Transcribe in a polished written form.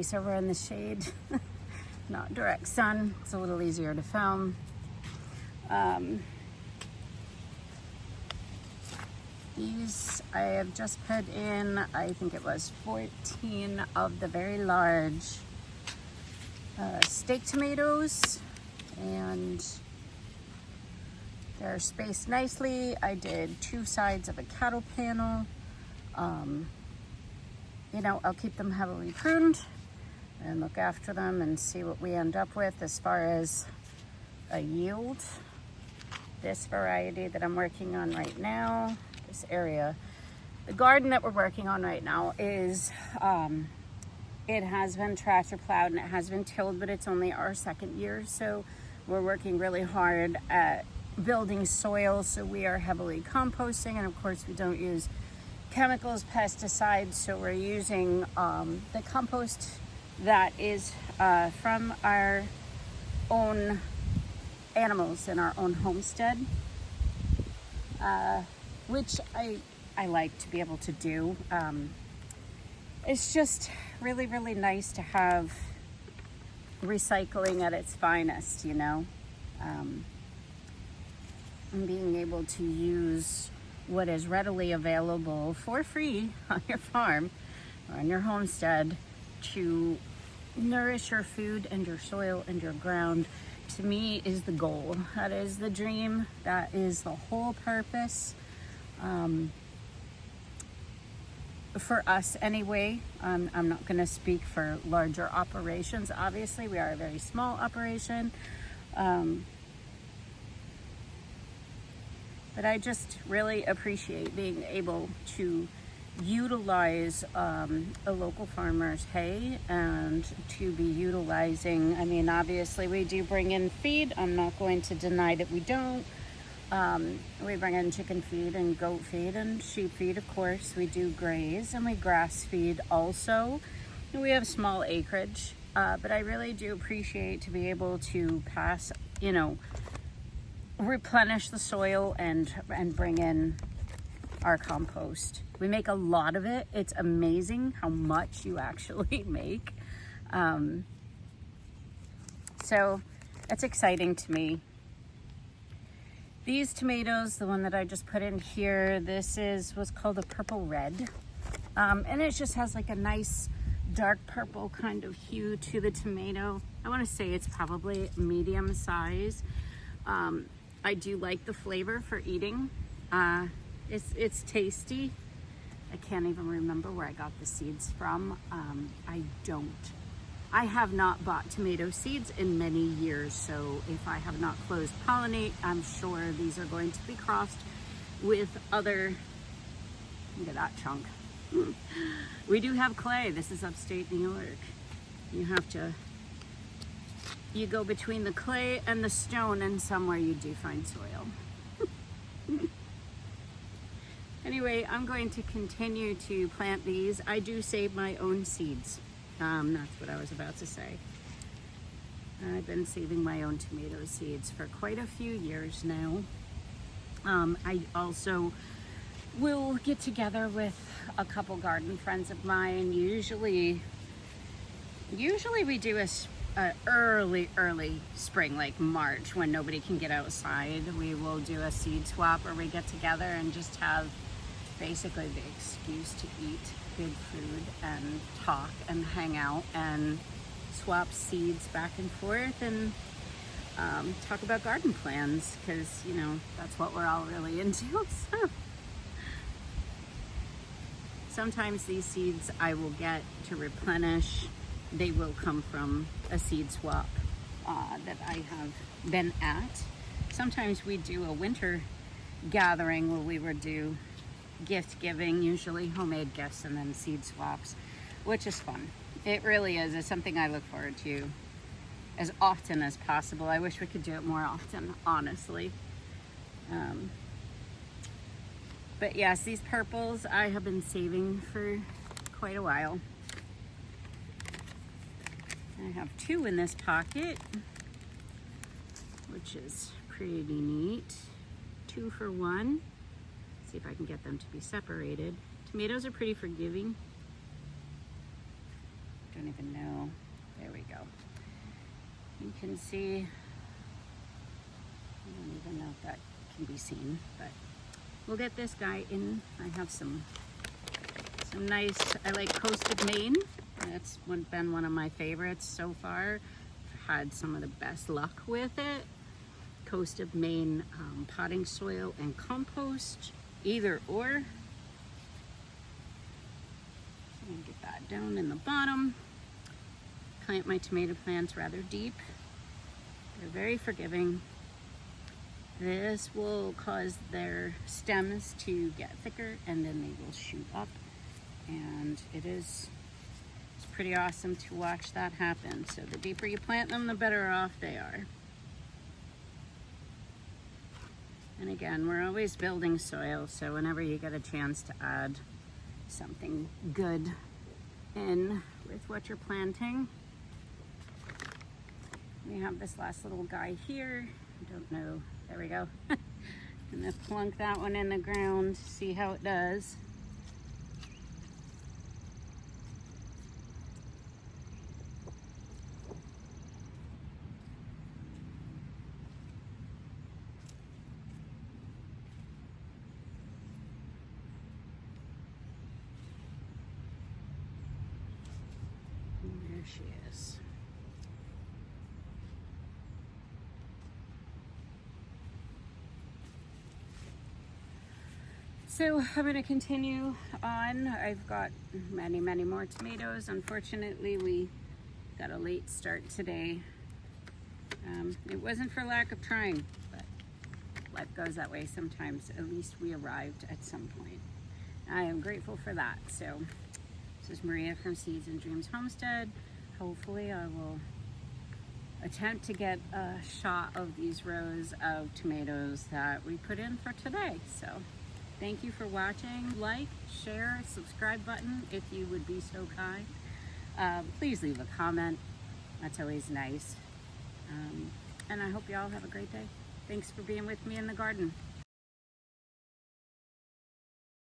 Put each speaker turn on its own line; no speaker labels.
nicer we're in the shade, not direct sun. It's a little easier to film. These I have just put in, I think it was 14 of the very large steak tomatoes, and they're spaced nicely. I did 2 sides of a cattle panel. You know, I'll keep them heavily pruned and look after them and see what we end up with as far as a yield. This variety that I'm working on right now, this area, the garden that we're working on right now is, it has been tractor plowed and it has been tilled, but it's only our 2nd year. So we're working really hard at building soil. So we are heavily composting, and of course we don't use chemicals, pesticides. So we're using the compost that is from our own animals in our own homestead, which I like to be able to do. It's just really, really nice to have recycling at its finest, you know, and being able to use what is readily available for free on your farm or on your homestead to nourish your food and your soil and your ground, to me is the goal. That is the dream. That is the whole purpose. For us anyway. I'm not going to speak for larger operations. Obviously, we are a very small operation. But I just really appreciate being able to utilize a local farmer's hay, and to be utilizing, I mean, obviously we do bring in feed. I'm not going to deny that we don't. We bring in chicken feed and goat feed and sheep feed, of course. We do graze and we grass feed also. We have small acreage, but I really do appreciate to be able to pass, you know, replenish the soil and bring in our compost. We make a lot of it. It's amazing how much you actually make. So it's exciting to me. These tomatoes, the one that I just put in here, this is what's called a purple red. And it just has like a nice dark purple kind of hue to the tomato. I want to say it's probably medium size. I do like the flavor for eating. It's tasty. I can't even remember where I got the seeds from. I have not bought tomato seeds in many years, so if I have not closed pollinate, I'm sure these are going to be crossed with other, look at that chunk. We do have clay. This is upstate New York. You go between the clay and the stone, and somewhere you do find soil. Anyway, I'm going to continue to plant these. I do save my own seeds. That's what I was about to say. I've been saving my own tomato seeds for quite a few years now. I also will get together with a couple garden friends of mine. Usually we do a early spring, like March, when nobody can get outside. We will do a seed swap where we get together and just have basically the excuse to eat good food and talk and hang out and swap seeds back and forth and talk about garden plans, because, you know, that's what we're all really into. So sometimes these seeds I will get to replenish. They will come from a seed swap that I have been at. Sometimes we do a winter gathering where we would do gift giving, usually homemade gifts and then seed swaps, which is fun. It really is. It's something I look forward to as often as possible. I wish we could do it more often, honestly. But yes, these purples I have been saving for quite a while. I have 2 in this pocket, which is pretty neat. 2 for 1. See if I can get them to be separated. Tomatoes are pretty forgiving. don't even know. There we go. You can see, I don't even know if that can be seen, but we'll get this guy in. I have some nice, I like Coasted Maine. That's been one of my favorites so far. I've had some of the best luck with it. Coasted Maine potting soil and compost, either or. I'm gonna get that down in the bottom. Plant my tomato plants rather deep. They're very forgiving. This will cause their stems to get thicker and then they will shoot up. And it's pretty awesome to watch that happen. So the deeper you plant them, the better off they are. And again, we're always building soil, so whenever you get a chance to add something good in with what you're planting. We have this last little guy here. I don't know, there we go. I'm gonna plunk that one in the ground, see how it does. There she is. So I'm going to continue on. I've got many more tomatoes. Unfortunately, we got a late start today. It wasn't for lack of trying, but life goes that way sometimes. At least we arrived at some point. I am grateful for that. So this is Maria from Seeds and Dreams Homestead. Hopefully I will attempt to get a shot of these rows of tomatoes that we put in for today. So thank you for watching. Like, share, subscribe button if you would be so kind. Please leave a comment. That's always nice. And I hope you all have a great day. Thanks for being with me in the garden.